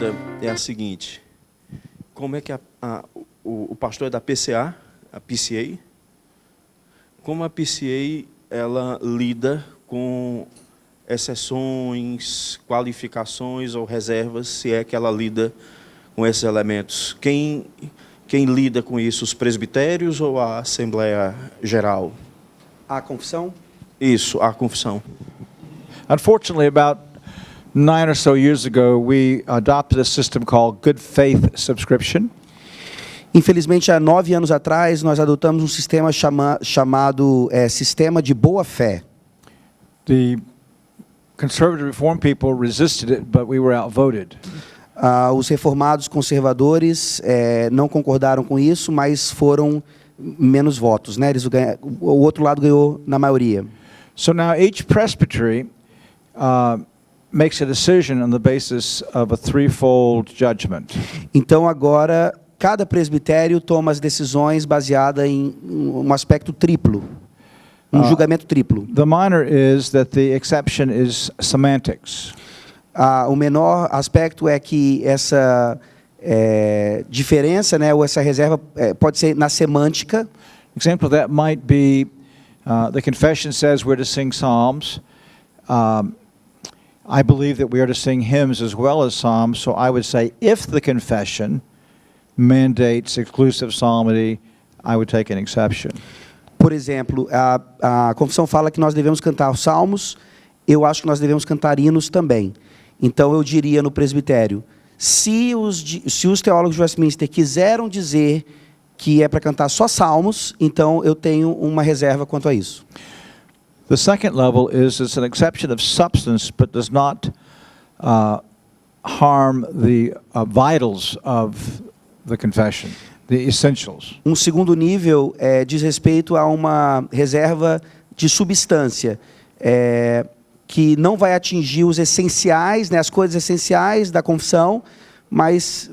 pergunta é a seguinte: como é que o pastor é da PCA, a PCA? Como a PCA ela lida com exceções, qualificações ou reservas, se é que ela lida com esses elementos? Quem lida com isso, os presbitérios ou a Assembleia Geral? A confissão? Isso, a confissão. Unfortunately, about 9 or so years ago, we adopted a system called good faith subscription. Infelizmente, há 9 anos atrás, nós adotamos um sistema chamado sistema de boa fé. The conservative reform people resisted it, but we were outvoted. Os reformados conservadores não concordaram com isso, mas foram menos votos, né? O outro lado ganhou na maioria. So now each presbytery makes a decision on the basis of a threefold judgment. Então agora cada presbitério toma as decisões baseada em um aspecto triplo, julgamento triplo. The minor is that the exception is semantics. O menor aspecto é que essa diferença, né, ou essa reserva pode ser na semântica. Example of that might be the confession says we're to sing psalms. I believe that we are to sing hymns as well as psalms, so I would say if the confession mandates exclusive psalmody, I would take an exception. Por exemplo, a confissão fala que nós devemos cantar os salmos, eu acho que nós devemos cantar hinos também. Então eu diria no presbitério, se os teólogos de Westminster quiseram dizer que é para cantar só salmos, então eu tenho uma reserva quanto a isso. The second level is it's an exception of substance, but does not harm the vitals of the confession, the essentials. Um segundo nível diz respeito a uma reserva de substância, que não vai atingir os essenciais, né, as coisas essenciais da confissão, mas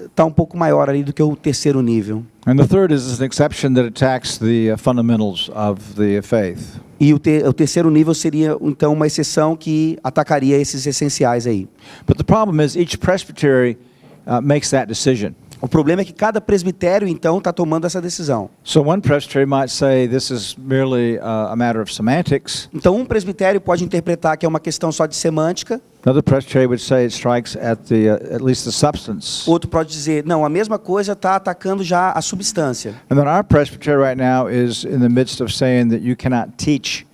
está um pouco maior ali do que o terceiro nível. And the third is an exception that attacks the fundamentals of the faith. E o terceiro nível seria então uma exceção que atacaria esses essenciais aí. But the problem is each presbytery makes that decision. O problema é que cada presbitério então está tomando essa decisão. So one presbytery might say this is merely a matter of semantics. Então um presbitério pode interpretar que é uma questão só de semântica. Another presbytery would say it strikes at least the substance. Outro pode dizer, não, a mesma coisa está atacando já a substância. And then our presbytery right now is in the midst of saying that you cannot teach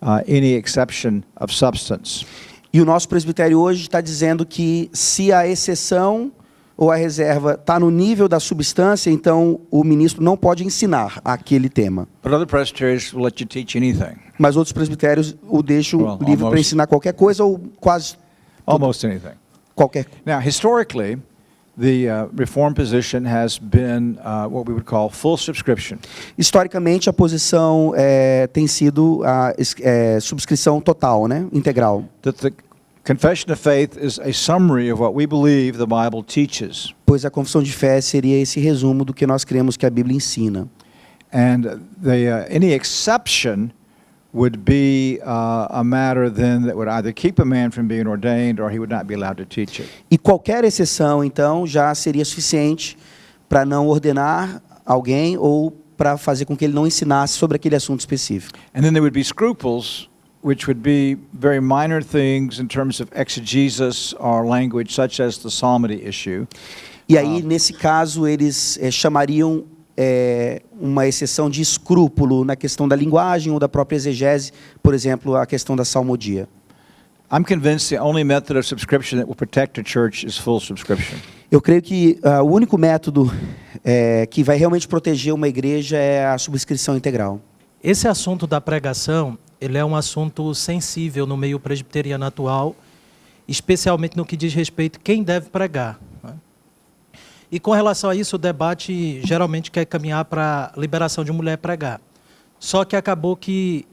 any exception of substance. E o nosso presbitério hoje está dizendo que se a exceção ou a reserva está no nível da substância, então o ministro não pode ensinar aquele tema. But other presbyteries will let you teach anything. Mas outros presbitérios o deixam livre para ensinar qualquer coisa ou quase almost anything. Qualquer. Now, historically, the Reformed position has been what we would call full subscription. Historicamente, a posição tem sido a subscrição total, né, integral. That the Confession of Faith is a summary of what we believe the Bible teaches. Pois a confissão de fé seria esse resumo do que nós cremos que a Bíblia ensina. And any exception would be a matter then that would either keep a man from being ordained or he would not be allowed to teach it. E qualquer exceção, então, já seria suficiente para não ordenar alguém ou para fazer com que ele não ensinasse sobre aquele assunto específico. And then there would be scruples, which would be very minor things in terms of exegesis or language, such as the psalmody issue. E aí, nesse caso, eles chamariam uma exceção de escrúpulo na questão da linguagem ou da própria exegese, por exemplo, a questão da salmodia. I'm convinced the only method of subscription that will protect a church is full subscription. Eu creio que o único método que vai realmente proteger uma igreja é a subscrição integral. Esse assunto da pregação, ele é um assunto sensível no meio presbiteriano atual, especialmente no que diz respeito a quem deve pregar. E com relação a isso, o debate geralmente quer caminhar para a liberação de mulher pregar. Só que acabou que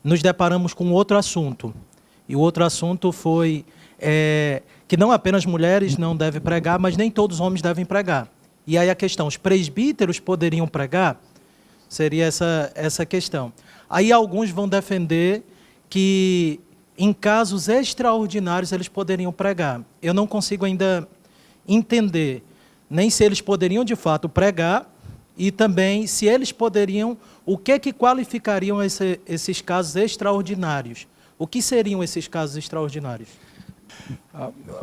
nos deparamos com outro assunto. E o outro assunto foi que não apenas mulheres não devem pregar, mas nem todos os homens devem pregar. E aí a questão, os presbíteros poderiam pregar? Seria essa questão. Aí alguns vão defender que em casos extraordinários eles poderiam pregar. Eu não consigo ainda entender nem se eles poderiam de fato pregar e também se eles poderiam, o que qualificariam esses casos extraordinários. O que seriam esses casos extraordinários?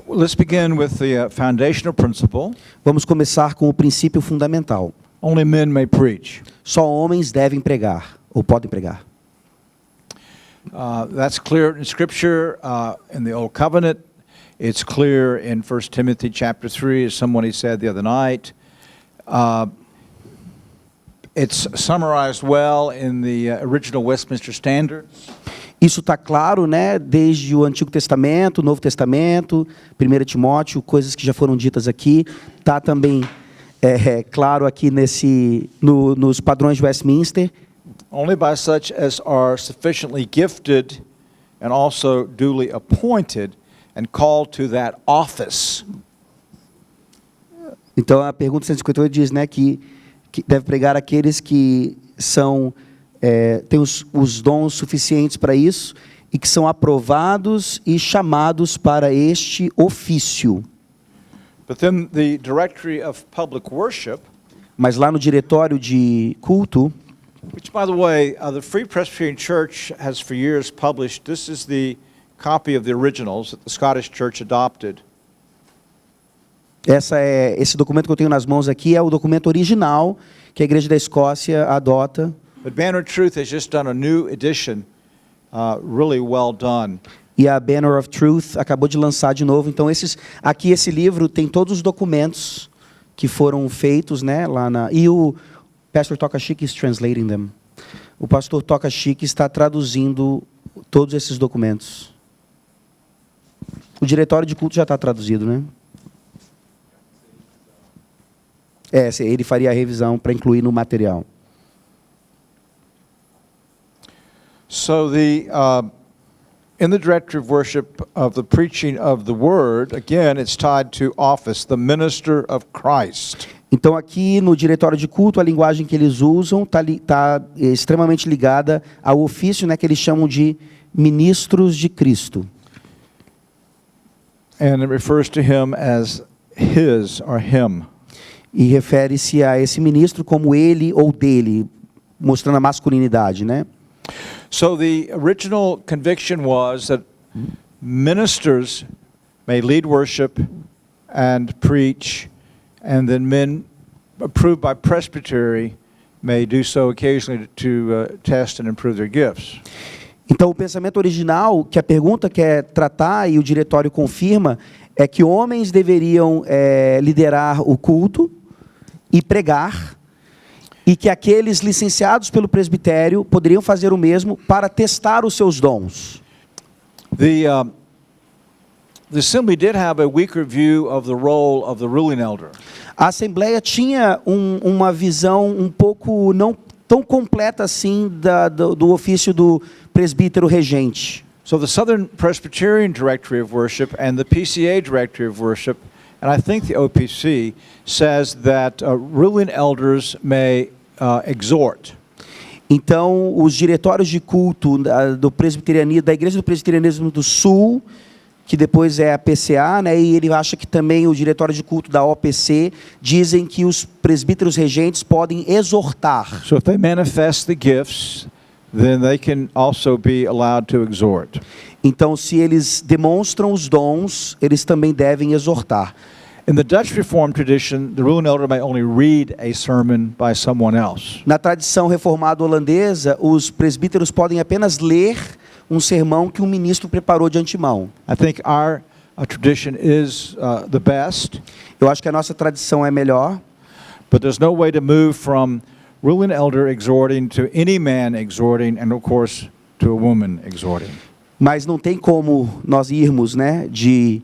Let's begin with the foundational principle. Vamos começar com o princípio fundamental. Only men may preach. Só homens devem pregar, ou podem pregar. That's clear in Scripture, in the Old Covenant. It's clear in 1 Timothy chapter 3, as somebody said the other night. It's summarized well in the original Westminster Standard. Isso está claro, né, desde o Antigo Testamento, o Novo Testamento, 1 Timóteo, coisas que já foram ditas aqui. Está também claro aqui nos padrões de Westminster. Only by such as are sufficiently gifted and also duly appointed and called to that office. Então a pergunta 158 diz, né, que deve pregar aqueles que são têm os dons suficientes para isso e que são aprovados e chamados para este ofício. But then the Directory of Public Worship, mas lá no diretório de culto, which by the way, the Free Presbyterian Church has for years published, this is the copy of the originals that the Scottish Church adopted. Esse documento que eu tenho nas mãos aqui é o documento original que a Igreja da Escócia adota. But Banner of Truth has just done a new edition, really well done. E a Banner of Truth acabou de lançar de novo. Então esse livro tem todos os documentos que foram feitos, né, e o Pastor Tokashik is translating them. O pastor Tokashik está traduzindo todos esses documentos. O diretório de culto já está traduzido, né? Ele faria a revisão para incluir no material. So in the directory of worship of the preaching of the word, again, it's tied to office, the minister of Christ. Então aqui no diretório de culto, a linguagem que eles usam está extremamente ligada ao ofício, né, que eles chamam de ministros de Cristo. And it refers to him as his or him. E refere-se a esse ministro como ele ou dele, mostrando a masculinidade, né? So the original conviction was that ministers may lead worship and preach, and then men approved by presbytery may do so occasionally to test and improve their gifts. Então o pensamento original, que a pergunta quer tratar e o diretório confirma, é que homens deveriam liderar o culto e pregar, e que aqueles licenciados pelo presbitério poderiam fazer o mesmo para testar os seus dons. The assembly did have a weaker view of the role of the ruling elder. A Assembleia tinha uma visão um pouco não tão completa assim do ofício do presbítero regente. So the Southern Presbyterian Directory of Worship and the PCA Directory of Worship, and I think the OPC, says that ruling elders may exhort. Então, os diretórios de culto do presbiterianismo, da Igreja do Presbiterianismo do Sul, que depois é a PCA, né, e ele acha que também o diretório de culto da OPC dizem que os presbíteros regentes podem exortar. So if they manifest the gifts, then they can also be allowed to exhort. Então, se eles demonstram os dons, eles também devem exortar. In the Dutch Reformed tradition, the ruling elder may only read a sermon by someone else. Na tradição reformada holandesa, os presbíteros podem apenas ler um sermão que um ministro preparou de antemão. I think our tradition is the best. Eu acho que a nossa tradição é melhor. But there's no way to move from ruling elder exhorting to any man exhorting, and of course to a woman exhorting. Mas não tem como nós irmos, né, de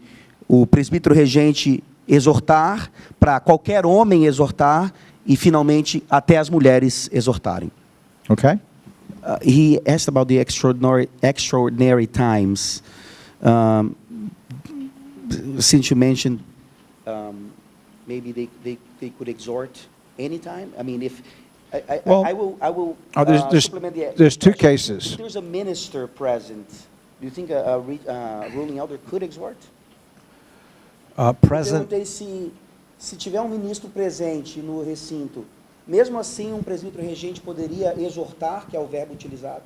o presbítero regente exortar para qualquer homem exortar e finalmente até as mulheres exortarem. Okay? He asked about the extraordinary times. Since you mentioned, maybe they could exhort anytime. I mean, if I will supplement there's two cases. If there's a minister present, do you think a ruling elder could exhort? Eu present. perguntei se tiver um ministro presente no recinto, mesmo assim um presbítero regente poderia exortar, que é o verbo utilizado?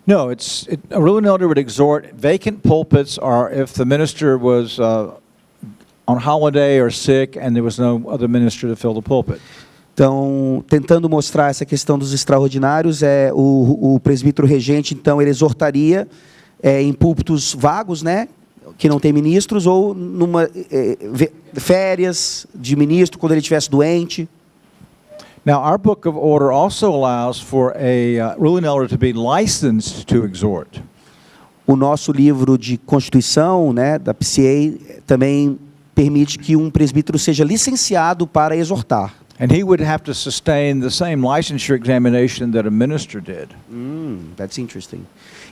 No, a ruling elder would exhort. Vacant pulpits are if the minister was on holiday or sick and there was no other minister to fill the pulpit. Então, tentando mostrar essa questão dos extraordinários, o presbítero regente, então, ele exortaria em púlpitos vagos, né, que não tem ministros, ou numa férias de ministro, quando ele estivesse doente. Now, our book of order also allows for a ruling elder to be licensed to exhort. O nosso livro de Constituição, né, da PCA, também permite que um presbítero seja licenciado para exortar. And he would have to sustain the same licensure examination that a minister did. That's interesting.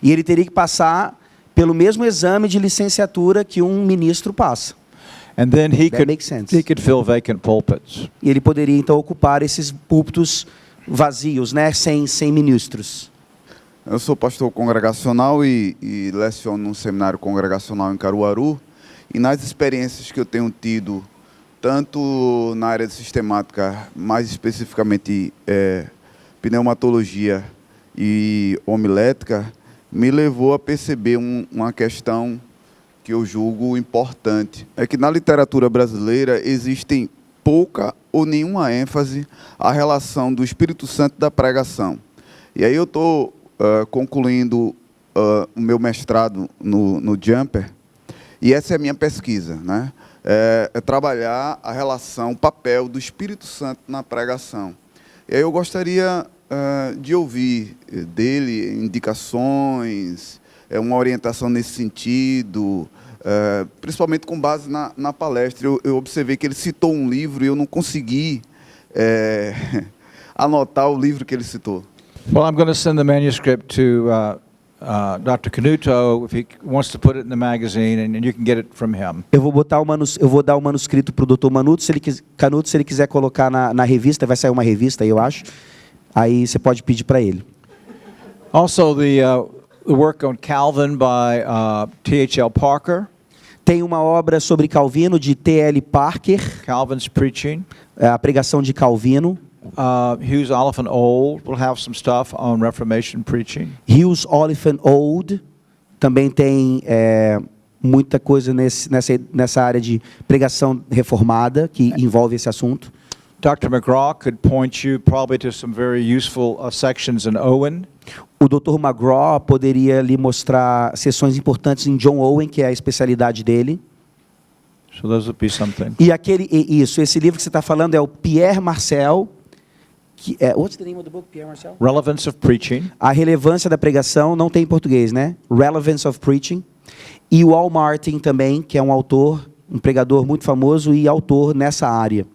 E ele teria que passar pelo mesmo exame de licenciatura que um ministro passa. And then he makes sense. could fill vacant pulpits. E ele poderia então ocupar esses púlpitos vazios, né, sem ministros. Eu sou pastor congregacional e leciono num seminário congregacional em Caruaru. E nas experiências que eu tenho tido, tanto na área de sistemática, mais especificamente pneumatologia e homilética, me levou a perceber uma questão que eu julgo importante. É que na literatura brasileira existem pouca ou nenhuma ênfase à relação do Espírito Santo e da pregação. E aí eu estou concluindo o meu mestrado no Jumper, e essa é a minha pesquisa, né? É trabalhar a relação, o papel do Espírito Santo na pregação. E aí eu gostaria de ouvir dele indicações, uma orientação nesse sentido, principalmente com base na palestra. Eu observei que ele citou um livro e eu não consegui anotar o livro que ele citou. Well, I'm going to send the manuscript to Dr. Canuto if he wants to put it in the magazine, and you can get it from him. Eu vou dar o manuscrito para o Dr. Canuto, se ele quiser colocar na revista, vai sair uma revista, eu acho. Aí você pode pedir para ele. Also, the work on Calvin by T.H.L. Parker. Tem uma obra sobre Calvino de T.L. Parker. Calvin's Preaching. A pregação de Calvino. Hughes Oliphant Old will have some stuff on Reformation preaching. Hughes Oliphant Old também tem muita coisa nessa área de pregação reformada que envolve esse assunto. Dr. McGraw could point you probably to some very useful sections in Owen. O Dr. McGraw poderia lhe mostrar sessões importantes em John Owen, que é a especialidade dele. So those would be something. E esse livro que você está falando é o Pierre Marcel. What's the name of the book, Pierre Marcel? Relevance of Preaching. A relevância da pregação, não tem em português, né? Relevance of Preaching. E o Al Martin também, que é um autor, um pregador muito famoso e autor nessa área.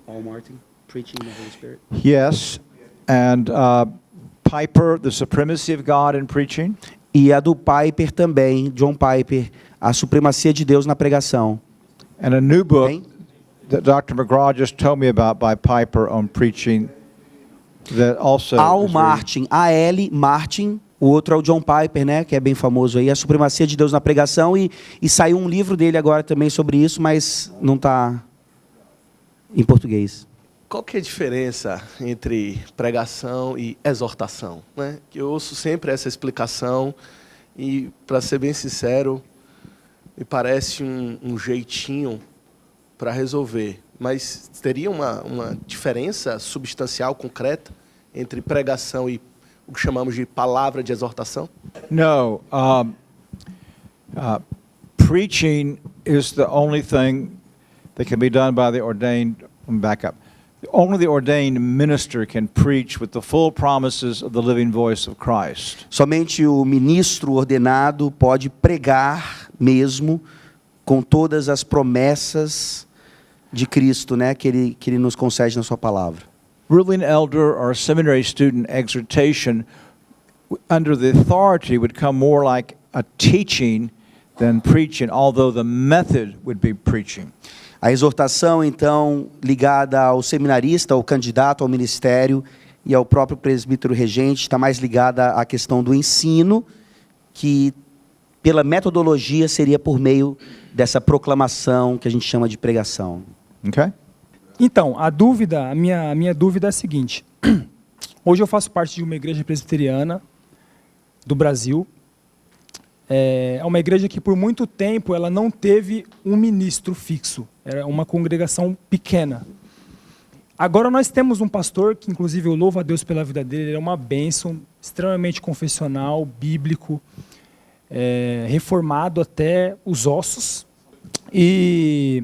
Al Martin, Preaching the Holy Spirit. Yes, and Piper, The Supremacy of God in Preaching. E a do Piper também, John Piper, A Supremacia de Deus na Pregação. And a new book Bem? that Dr. McGraw just told me about by Piper on preaching that also Al is Martin, A.L. Martin, o outro é o John Piper, né, que é bem famoso aí, A Supremacia de Deus na Pregação, e saiu um livro dele agora também sobre isso, mas não está em português. Qual que é a diferença entre pregação e exortação, né? Que eu ouço sempre essa explicação e, para ser bem sincero, me parece um jeitinho para resolver. Mas teria uma diferença substancial, concreta, entre pregação e o que chamamos de palavra de exortação? No. Preaching is the only thing that can be done by the ordained, back up. Only the ordained minister can preach with the full promises of the living voice of Christ. Somente o ministro ordenado pode pregar mesmo com todas as promessas de Cristo, né, que ele nos concede na sua palavra. Ruling elder or seminary student exhortation under the authority would come more like a teaching than preaching, although the method would be preaching. A exortação, então, ligada ao seminarista, ao candidato ao ministério e ao próprio presbítero regente, está mais ligada à questão do ensino, que pela metodologia, seria por meio dessa proclamação que a gente chama de pregação. Okay? Então, a minha dúvida é a seguinte. Hoje eu faço parte de uma igreja presbiteriana do Brasil. É uma igreja que por muito tempo ela não teve um ministro fixo. Era uma congregação pequena. Agora nós temos um pastor que, inclusive, eu louvo a Deus pela vida dele. Ele é uma bênção, extremamente confessional, bíblico, reformado até os ossos. E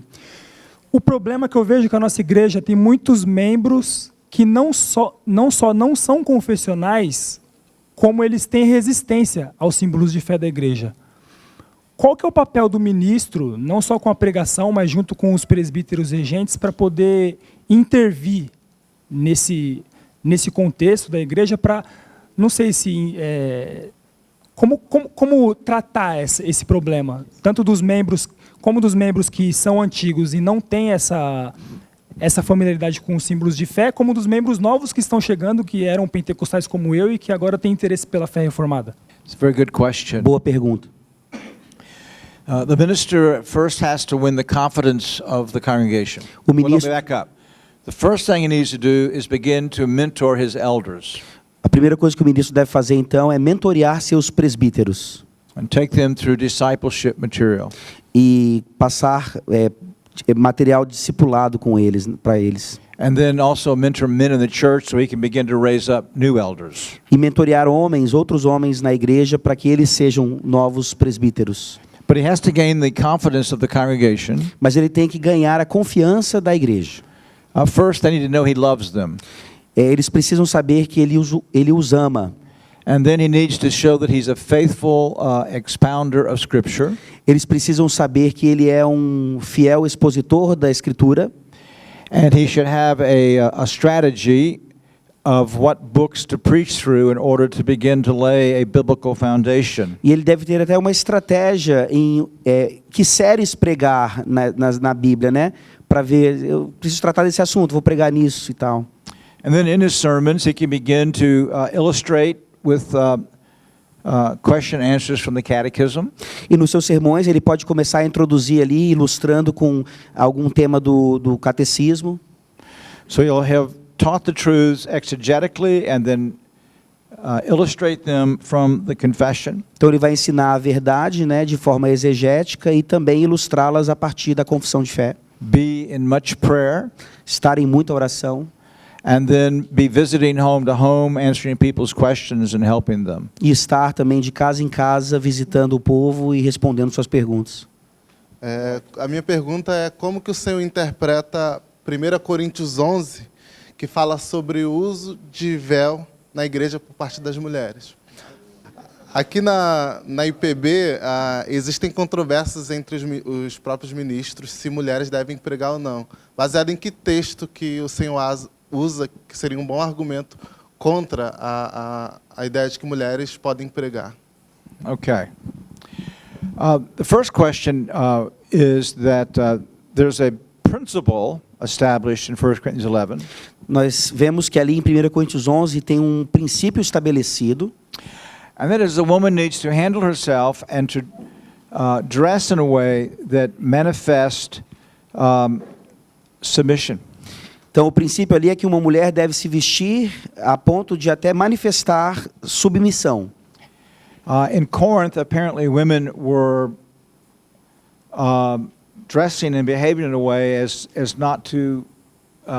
o problema que eu vejo é que a nossa igreja tem muitos membros que não só não são confessionais, como eles têm resistência aos símbolos de fé da igreja. Qual que é o papel do ministro, não só com a pregação, mas junto com os presbíteros regentes, para poder intervir nesse contexto da igreja, para, não sei se... Como tratar esse problema, tanto dos membros, como dos membros que são antigos e não têm essa familiaridade com os símbolos de fé, como dos membros novos que estão chegando, que eram pentecostais como eu e que agora têm interesse pela fé reformada? It's a very good question. Boa pergunta. The minister first has to win the confidence of the congregation. O Well, let me ministro, back up. The first thing he needs to do is begin to mentor his elders a primeira coisa que o ministro deve fazer, então, é mentorear seus presbíteros and take them through discipleship material. e passar material discipulado com eles, para eles. And then also mentor men in the church so he can begin to raise up new elders. E mentorear outros homens na igreja, para que eles sejam novos presbíteros. But he has to gain the confidence of the congregation. Mas ele tem que ganhar a confiança da igreja. First, they need to know he loves them. Eles precisam saber que ele os ama. And then he needs to show that he's a faithful expounder of Scripture. Eles precisam saber que ele é um fiel expositor da Escritura. And he should have a strategy of what books to preach through in order to begin to lay a biblical foundation. E ele deve ter até uma estratégia em que séries pregar na Bíblia, né? Para ver, eu preciso tratar desse assunto, vou pregar nisso e tal. And then in his sermons, he can begin to illustrate with question and answers from the catechism. E nos seus sermões ele pode começar a introduzir ali, ilustrando com algum tema do catecismo. So you'll have taught the truths exegetically and then illustrate them from the confession. Então ele vai ensinar a verdade, né, de forma exegética e também ilustrá-las a partir da confissão de fé. Be in much prayer. Estar em muita oração. And then be visiting home to home, answering people's questions and helping them. E estar também de casa em casa, visitando o povo e respondendo suas perguntas. A minha pergunta é como que o senhor interpreta 1 Coríntios 11, que fala sobre o uso de véu na igreja por parte das mulheres. Aqui na IPB, existem controvérsias entre os próprios ministros se mulheres devem pregar ou não. Baseado em que texto que o senhor usa, que seria um bom argumento contra a ideia de que mulheres podem pregar? Okay. The first question is that there's a principle established in 1 Corinthians 11. Nós vemos que ali em 1 Coríntios 11 tem um princípio estabelecido. And that is, a woman needs to handle herself and to dress in a way that manifests submission. Então o princípio ali é que uma mulher deve se vestir a ponto de até manifestar submissão. In Corinth, apparently women were dressing and behaving in a way as not to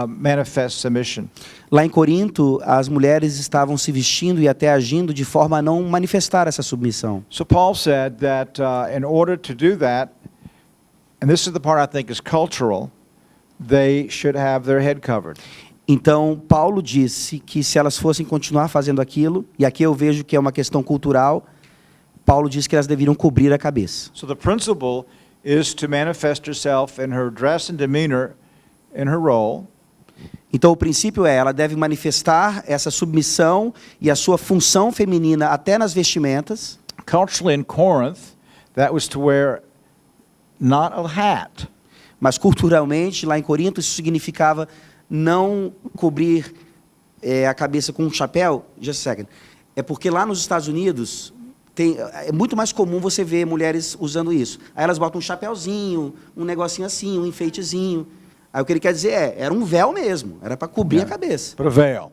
manifest submission. Lá em Corinto, as mulheres estavam se vestindo e até agindo de forma a não manifestar essa submissão. So Paul said that in order to do that, and this is the part I think is cultural, they should have their head covered. Então, Paulo disse que se elas fossem continuar fazendo aquilo, e aqui eu vejo que é uma questão cultural, Paulo disse que elas deveriam cobrir a cabeça. So the principle is to manifest herself in her dress and demeanor in her role. Então o princípio ela deve manifestar essa submissão e a sua função feminina até nas vestimentas. Culturally in Corinth, that was to wear not a hat. Mas culturalmente lá em Corinto isso significava não cobrir a cabeça com um chapéu. Just a second. É porque lá nos Estados Unidos É muito mais comum você ver mulheres usando isso. Aí elas botam um chapéuzinho, um negocinho assim, um enfeitezinho. Aí o que ele quer dizer era um véu mesmo, era para cobrir a cabeça. But a veil.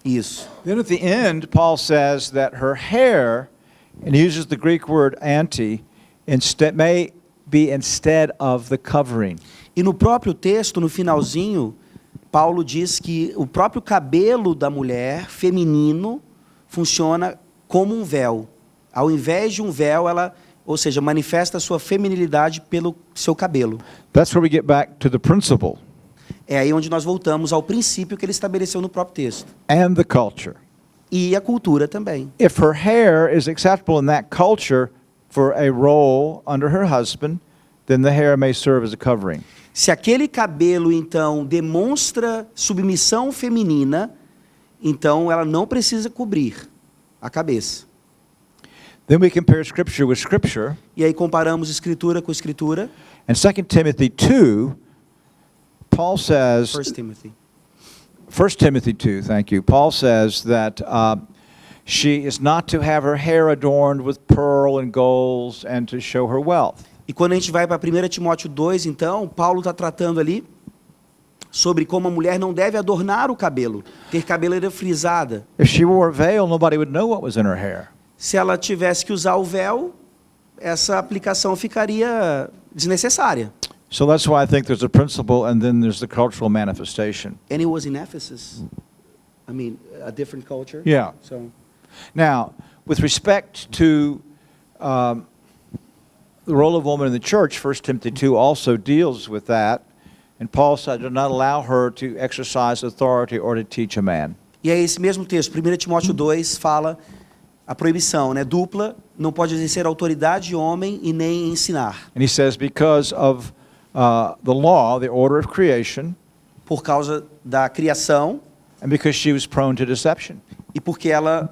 Isso. Then at the end, Paul says that her hair, and he uses the Greek word anti, may be instead of the covering. E no próprio texto, no finalzinho, Paulo diz que o próprio cabelo da mulher, feminino, funciona como um véu. Ao invés de um véu, ela, ou seja, manifesta a sua feminilidade pelo seu cabelo. That's where we get back to the principle. É aí onde nós voltamos ao princípio que ele estabeleceu no próprio texto. And the culture. E a cultura também. If her hair is acceptable in that culture for a role under her husband, then the hair may serve as a covering. Se aquele cabelo, então, demonstra submissão feminina, então ela não precisa cobrir a cabeça. Then we compare Scripture with Scripture. E aí comparamos Escritura com Escritura. In 2 Timothy 2, Paul says... 1 Timothy. 1 Timothy 2, thank you. Paul says that she is not to have her hair adorned with pearl and golds and to show her wealth. E quando a gente vai para 1 Timóteo 2, então, Paulo está tratando ali sobre como a mulher não deve adornar o cabelo, ter cabeleira frisada. If she wore a veil, nobody would know what was in her hair. Se ela tivesse que usar o véu, essa aplicação ficaria desnecessária. So that's why I think there's a principle and then there's the cultural manifestation. And it was in Ephesus. I mean, a different culture. Yeah. So, Now, with respect to the role of woman in the church, 1 Timothy 2 also deals with that. And Paul said, do not allow her to exercise authority or to teach a man. e é esse mesmo texto, 1 Timóteo 2, fala a proibição, né, dupla, não pode exercer autoridade de homem e nem ensinar. And he says, because of the law, the order of creation, Por causa da criação and because she was prone to deception. e porque ela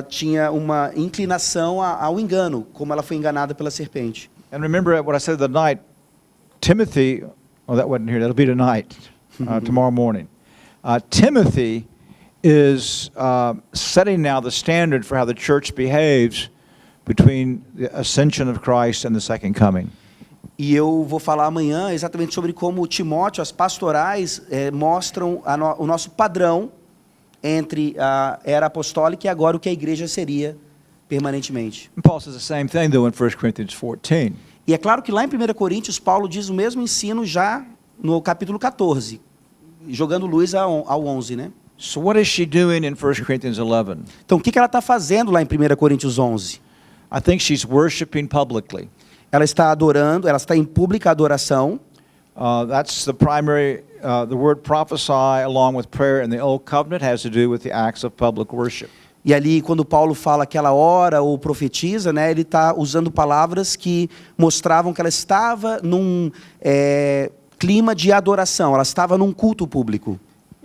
tinha uma inclinação ao engano, como ela foi enganada pela serpente. And remember what I said the night, Timothy, oh, that wasn't here, that'll be tonight, tomorrow morning. Timothy is setting now the standard for how the church behaves between the ascension of Christ and the second coming. E eu vou falar amanhã exatamente sobre como Timóteo, as pastorais, mostram o nosso padrão entre a era apostólica e agora o que a igreja seria permanentemente. And Paul says the same thing, though, in 1 Corinthians 14. E é claro que lá em 1 Coríntios, Paulo diz o mesmo ensino já no capítulo 14, jogando luz ao 11, né? So what is she doing in 1 Corinthians 11? Então, o que ela está fazendo lá em 1 Coríntios 11? I think she's worshiping publicly. Ela está adorando, ela está em pública adoração. That's the primary, the word prophesy along with prayer in the Old Covenant has to do with the acts of public worship. E ali, quando Paulo fala que ela ora ou profetiza, né, ele está usando palavras que mostravam que ela estava num clima de adoração, ela estava num culto público.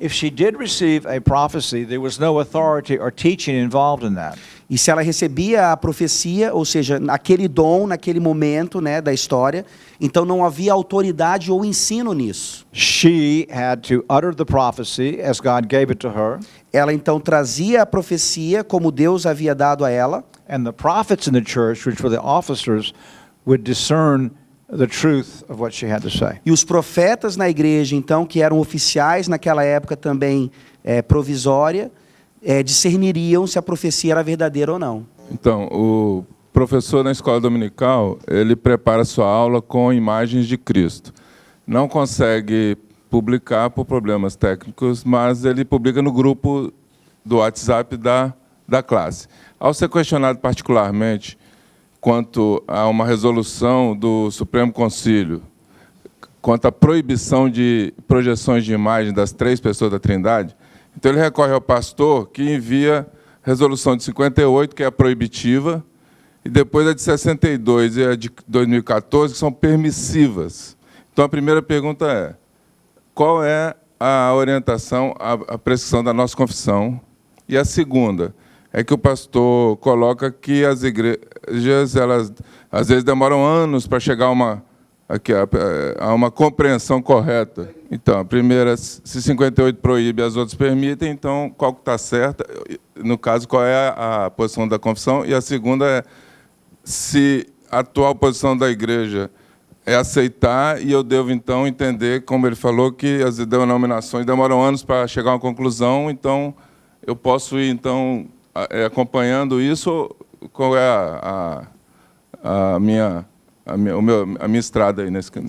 If she did receive a prophecy, there was no authority or teaching involved in that. E se ela recebia a profecia, ou seja, aquele dom, naquele momento, né, da história, então não havia autoridade ou ensino nisso. She had to utter the prophecy as God gave it to her. Ela então trazia a profecia como Deus havia dado a ela. And the prophets in the church, which were the officers, would discern the truth of what she had to say. E os profetas na igreja, então, que eram oficiais naquela época também provisória, discerniriam se a profecia era verdadeira ou não. Então, o professor na escola dominical, ele prepara sua aula com imagens de Cristo. Não consegue publicar por problemas técnicos, mas ele publica no grupo do WhatsApp da classe. Ao ser questionado particularmente quanto a uma resolução do Supremo Concílio, quanto à proibição de projeções de imagem das 3 pessoas da Trindade, então ele recorre ao pastor que envia a resolução de 58, que é a proibitiva, e depois a de 62 e a de 2014, que são permissivas. Então a primeira pergunta é: qual é a orientação, a prescrição da nossa confissão? E a segunda é que o pastor coloca que as igrejas, elas às vezes demoram anos para chegar a uma compreensão correta. Então, a primeira, se 58 proíbe, as outras permitem, então qual que está certa? no caso, qual é a posição da confissão, e a segunda é se a atual posição da igreja é aceitar, e eu devo, então, entender, como ele falou, que as denominações demoram anos para chegar a uma conclusão, então eu posso ir, então, acompanhando isso. Qual é a minha estrada aí nesse caso?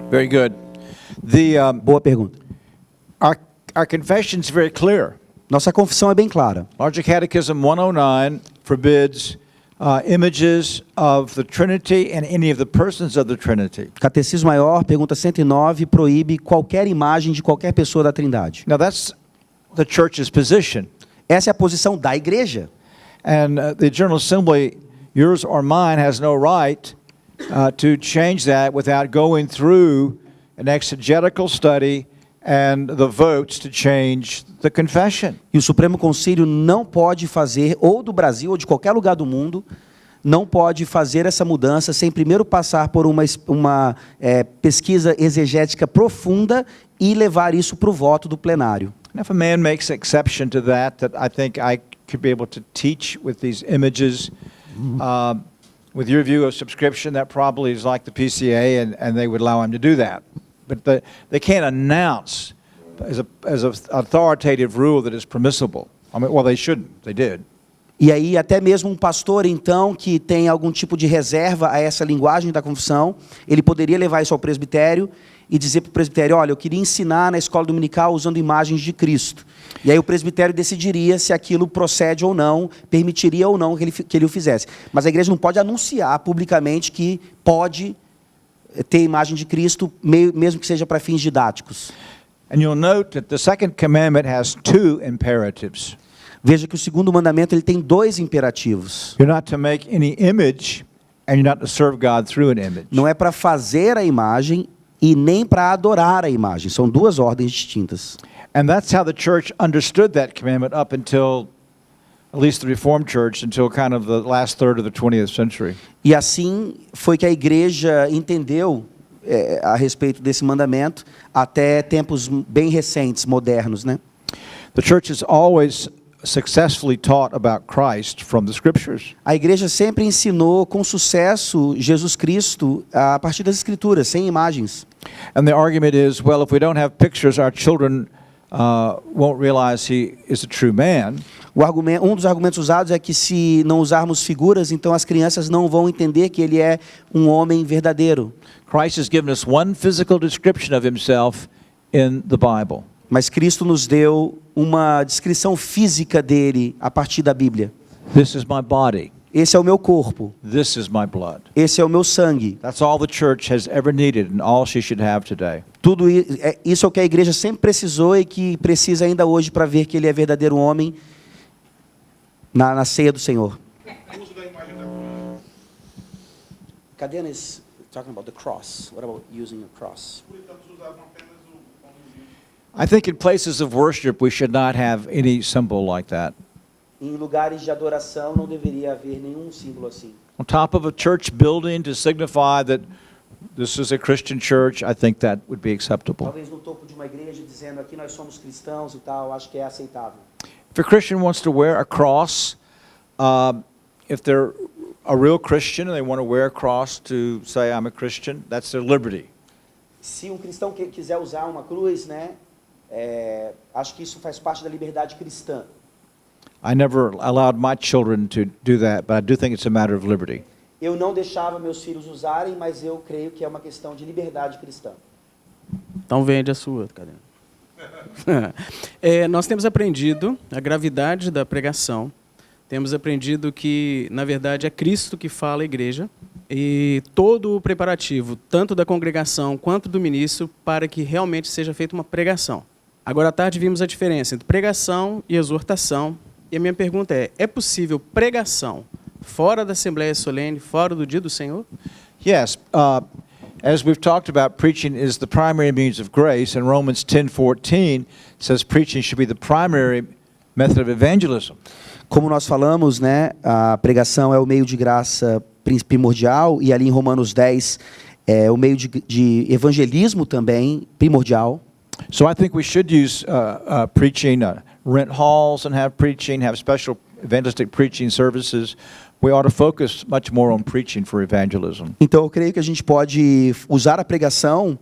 Very good. Boa pergunta. Our confession is very clear. Nossa confissão é bem clara. Larger Catechism 109 forbids images of the Trinity and any of the persons of the Trinity. Catecismo Maior, pergunta 109, proíbe qualquer imagem de qualquer pessoa da Trindade. Now that's the church's position. Essa é a posição da igreja. And the General Assembly, yours or mine, has no right to change that without going through an exegetical study and the votes to change the confession. E o Supremo Concílio não pode fazer, ou do Brasil ou de qualquer lugar do mundo, não pode fazer essa mudança sem primeiro passar por uma pesquisa exegética profunda e levar isso para o voto do plenário. And if a man makes exception to that I think I could be able to teach with these images, with your view of subscription, that probably is like the PCA, and they would allow him to do that. But they can't announce as an authoritative rule that is permissible. I mean, well, they shouldn't. They did. E aí até mesmo um pastor, então, que tem algum tipo de reserva a essa linguagem da confissão, ele poderia levar isso ao presbitério e dizer para o presbitério, olha, eu queria ensinar na escola dominical usando imagens de Cristo. E aí o presbitério decidiria se aquilo procede ou não, permitiria ou não que ele o fizesse. Mas a igreja não pode anunciar publicamente que pode ter imagem de Cristo, mesmo que seja para fins didáticos. And you'll note that the second commandment has two imperatives. Veja que o segundo mandamento ele tem dois imperativos. You're not to make any image, and you're not to serve God through an image. Não é para fazer a imagem e nem para adorar a imagem. São duas ordens distintas. And that's how the church understood that commandment up until at least the Reformed Church, until kind of the last third of the 20th century. E assim foi que a igreja entendeu a respeito desse mandamento até tempos bem recentes, modernos, né? The church has always successfully taught about Christ from the scriptures. A igreja sempre ensinou com sucesso Jesus Cristo a partir das escrituras, sem imagens. And the argument is, well, if we don't have pictures, our children won't realize he is a true man. Um dos argumentos usados é que se não usarmos figuras, então as crianças não vão entender que ele é um homem verdadeiro. Christ has given us one physical description of himself in the Bible. Mas Cristo nos deu uma descrição física dele a partir da Bíblia. This is my body. Esse é o meu corpo. This is my blood. Esse é o meu sangue. That's all the church has ever needed and all she should have today. Tudo isso é o que a igreja sempre precisou e que precisa ainda hoje para ver que ele é verdadeiro homem na ceia do Senhor. Cadena is talking about the cross. What about using a cross? I think in places of worship we should not have any symbol like that. Em lugares de adoração não deveria haver nenhum símbolo assim. On top of a church building to signify that this is a Christian church, I think that would be acceptable. Talvez no topo de uma igreja dizendo aqui nós somos cristãos e tal, acho que é aceitável. If a Christian wants to wear a cross, if they're a real Christian and they want to wear a cross to say I'm a Christian, that's their liberty. Se um cristão quiser usar uma cruz, né, acho que isso faz parte da liberdade cristã. I never allowed my children to do that, but I do think it's a matter of liberty. Eu não deixava meus filhos usarem, mas eu creio que é uma questão de liberdade cristã. Então vende a sua, cadê? Nós temos aprendido a gravidade da pregação. Temos aprendido que, na verdade, é Cristo que fala à igreja e todo o preparativo, tanto da congregação quanto do ministro, para que realmente seja feita uma pregação. Agora à tarde vimos a diferença entre pregação e exortação. E a minha pergunta é possível pregação fora da Assembleia Solene, fora do dia do Senhor? Yes. As we've talked about, preaching is the primary means of grace, and Romans 10:14 says preaching should be the primary method of evangelism. Como nós falamos, né, a pregação é o meio de graça primordial, e ali em Romanos 10 é o meio de evangelismo também primordial. So I think we should use preaching, rent halls and have preaching, have special evangelistic preaching services. We ought to focus much more on preaching for evangelism. Então eu creio que a gente pode usar a pregação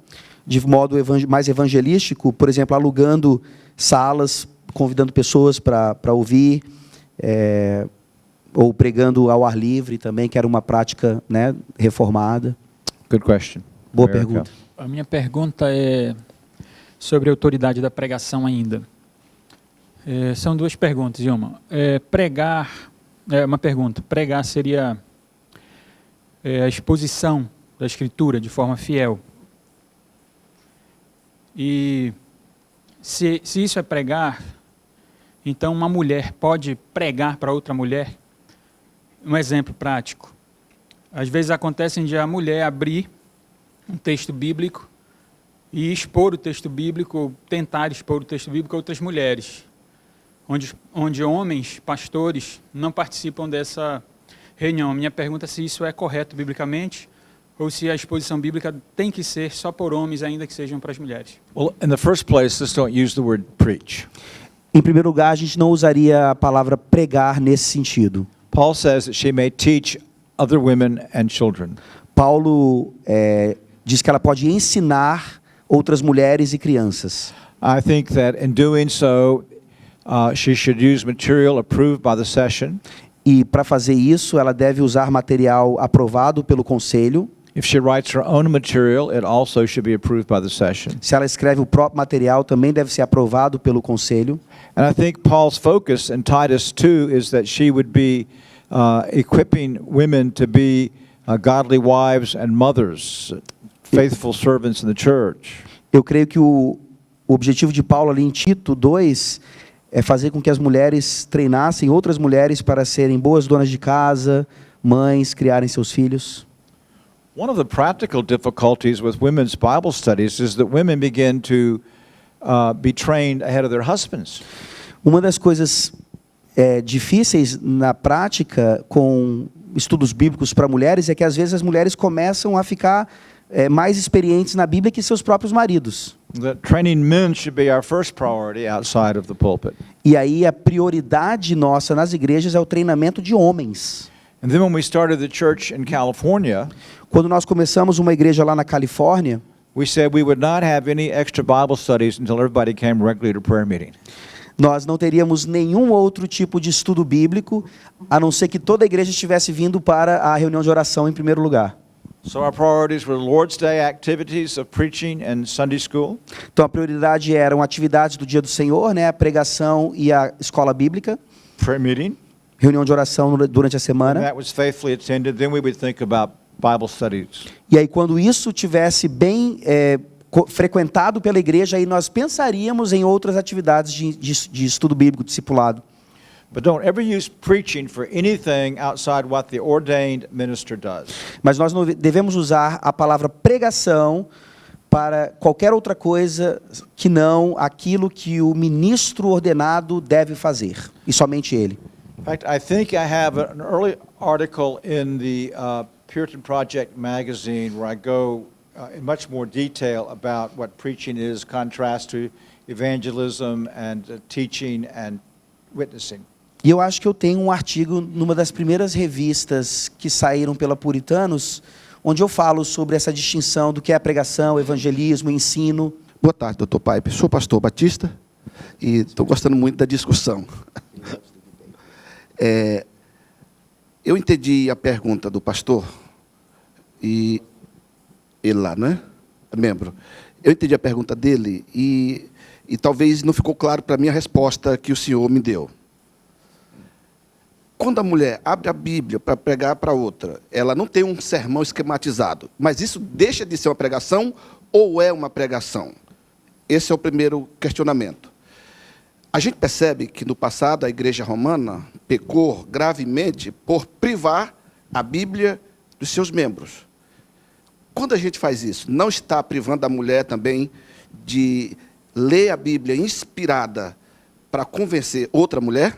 de modo mais evangelístico, por exemplo, alugando salas, convidando pessoas para ouvir, ou pregando ao ar livre também, que era uma prática, né, reformada. Good question. Boa America. pergunta. A minha pergunta é sobre a autoridade da pregação ainda. São duas perguntas, uma. Uma pergunta. Pregar seria a exposição da Escritura de forma fiel. E se isso é pregar, então uma mulher pode pregar para outra mulher? Um exemplo prático. Às vezes acontece de a mulher abrir um texto bíblico e expor o texto bíblico, ou tentar expor o texto bíblico a outras mulheres, onde homens, pastores, não participam dessa reunião. Minha pergunta é se isso é correto biblicamente, ou se a exposição bíblica tem que ser só por homens, ainda que sejam para as mulheres. Well, in the first place, let's don't use the word preach. Em primeiro lugar, a gente não usaria a palavra pregar nesse sentido. Paul says that she may teach other women and children. Paulo diz que ela pode ensinar outras mulheres e crianças. I think that in doing so, she should use material approved by the session. E para fazer isso, ela deve usar material aprovado pelo conselho. If she writes her own material, it also should be approved by the session. Se ela escreve o próprio material, também deve ser aprovado pelo conselho. And I think Paul's focus in Titus 2 is that she would be equipping women to be godly wives and mothers, faithful servants in the church. Eu creio que o objetivo de Paulo ali em Tito 2 é fazer com que as mulheres treinassem outras mulheres para serem boas donas de casa, mães, criarem seus filhos. One of the practical difficulties with women's Bible studies is that women begin to be trained ahead of their husbands. Uma das coisas difíceis na prática com estudos bíblicos para mulheres é que às vezes as mulheres começam a ficar mais experientes na Bíblia que seus próprios maridos. That training men should be our first priority outside of the pulpit. E aí a prioridade nossa nas igrejas é o treinamento de homens. And then when we started the church in California, quando nós começamos uma igreja lá na Califórnia, we said we would not have any extra Bible studies until everybody came regularly to prayer meeting. Nós não teríamos nenhum outro tipo de estudo bíblico, a não ser que toda a igreja estivesse vindo para a reunião de oração em primeiro lugar. So our priorities were Lord's Day activities of preaching and Sunday school. Então a prioridade eram atividades do Dia do Senhor, né, a pregação e a escola bíblica. Prayer meeting. Reunião de oração durante a semana. When that was faithfully attended, then we would think about Bible studies. E aí quando isso tivesse bem frequentado pela igreja, aí nós pensaríamos em outras atividades de estudo bíblico, discipulado. But don't ever use preaching for anything outside what the ordained minister does. Mas nós não devemos usar a palavra pregação para qualquer outra coisa que não aquilo que o ministro ordenado deve fazer, e somente ele. In fact, I think I have an early article in the Puritan Project magazine where I go in much more detail about what preaching is, contrast to evangelism and teaching and witnessing. E eu acho que eu tenho um artigo numa das primeiras revistas que saíram pela Puritanos, onde eu falo sobre essa distinção do que é a pregação, evangelismo, ensino. Boa tarde, doutor Pipa. Sou pastor Batista e estou gostando muito da discussão. Eu entendi a pergunta do pastor, e ele lá, não é? Membro. Eu entendi a pergunta dele e talvez não ficou claro para mim a resposta que o senhor me deu. Quando a mulher abre a Bíblia para pregar para outra, ela não tem um sermão esquematizado, mas isso deixa de ser uma pregação ou é uma pregação? Esse é o primeiro questionamento. A gente percebe que no passado a Igreja Romana pecou gravemente por privar a Bíblia dos seus membros. Quando a gente faz isso, não está privando a mulher também de ler a Bíblia inspirada para convencer outra mulher?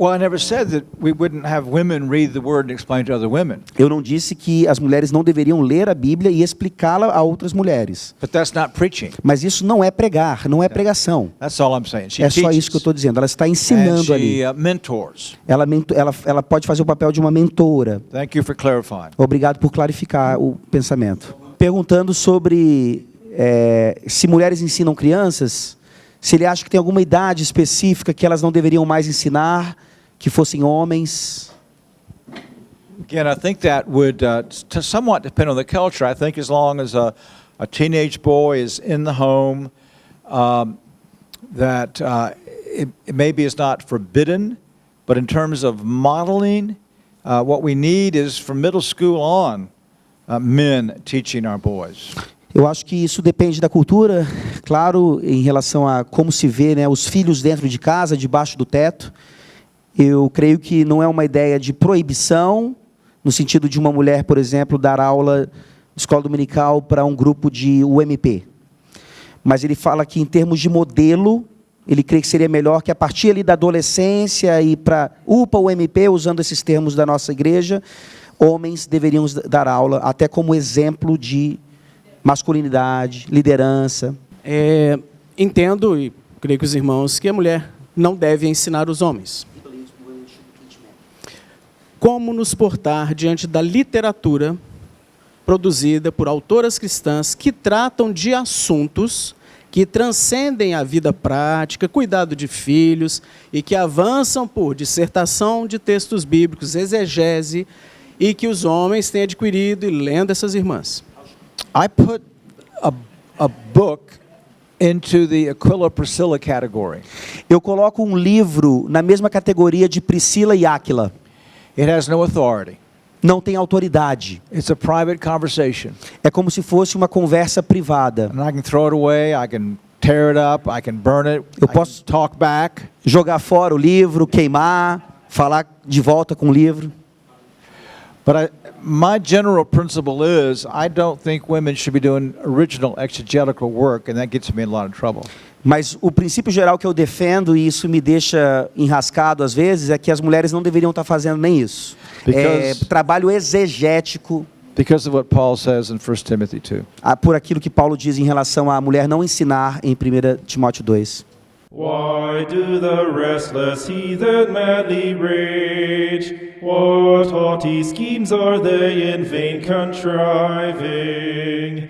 Well, I never said that we wouldn't have women read the word and explain to other women. Eu não disse que as mulheres não deveriam ler a Bíblia e explicá-la a outras mulheres. But that's not preaching. Mas isso não é pregar, não é pregação. That's all I'm saying. She É só teaches. isso que eu estou dizendo. Ela está And ensinando she ali. mentors. Ela pode fazer o papel de uma mentora. Thank you for clarifying. Obrigado por clarificar o pensamento. Perguntando sobre se mulheres ensinam crianças, se ele acha que tem alguma idade específica que elas não deveriam mais ensinar, que fossem homens. Again, I think that would somewhat depend on the culture. I think as long as a teenage boy is in the home, that it maybe is not forbidden, but in terms of modeling, what we need is from middle school on, men teaching our boys. Eu acho que isso depende da cultura, claro, em relação a como se vê, né, os filhos dentro de casa, debaixo do teto. Eu creio que não é uma ideia de proibição, no sentido de uma mulher, por exemplo, dar aula escola dominical para um grupo de UMP. Mas ele fala que, em termos de modelo, ele crê que seria melhor que, a partir ali da adolescência e para UPA, UMP, usando esses termos da nossa igreja, homens deveriam dar aula, até como exemplo de masculinidade, liderança. Entendo, e creio que os irmãos, que a mulher não deve ensinar os homens como nos portar diante da literatura produzida por autoras cristãs que tratam de assuntos que transcendem a vida prática, cuidado de filhos, e que avançam por dissertação de textos bíblicos, exegese, e que os homens têm adquirido e lendo essas irmãs. I put a book into the Aquila Priscilla category. Eu coloco um livro na mesma categoria de Priscila e Áquila. It has no authority. Não tem autoridade. It's a private conversation. É como se fosse uma conversa privada. And I can throw it away, I can tear it up, I can burn it, Eu posso talk back. Jogar fora o livro, queimar, falar de volta com o livro. But my general principle is I don't think women should be doing original exegetical work, and that gets me in a lot of trouble. Mas o princípio geral que eu defendo, e isso me deixa enrascado às vezes, é que as mulheres não deveriam estar fazendo nem isso. Trabalho exegético. Because of what Paul says in 1 Timothy 2. Por aquilo que Paulo diz em relação à mulher não ensinar em 1 Timóteo 2. Why do the restless heathen madly rage? What haughty schemes are they in vain contriving?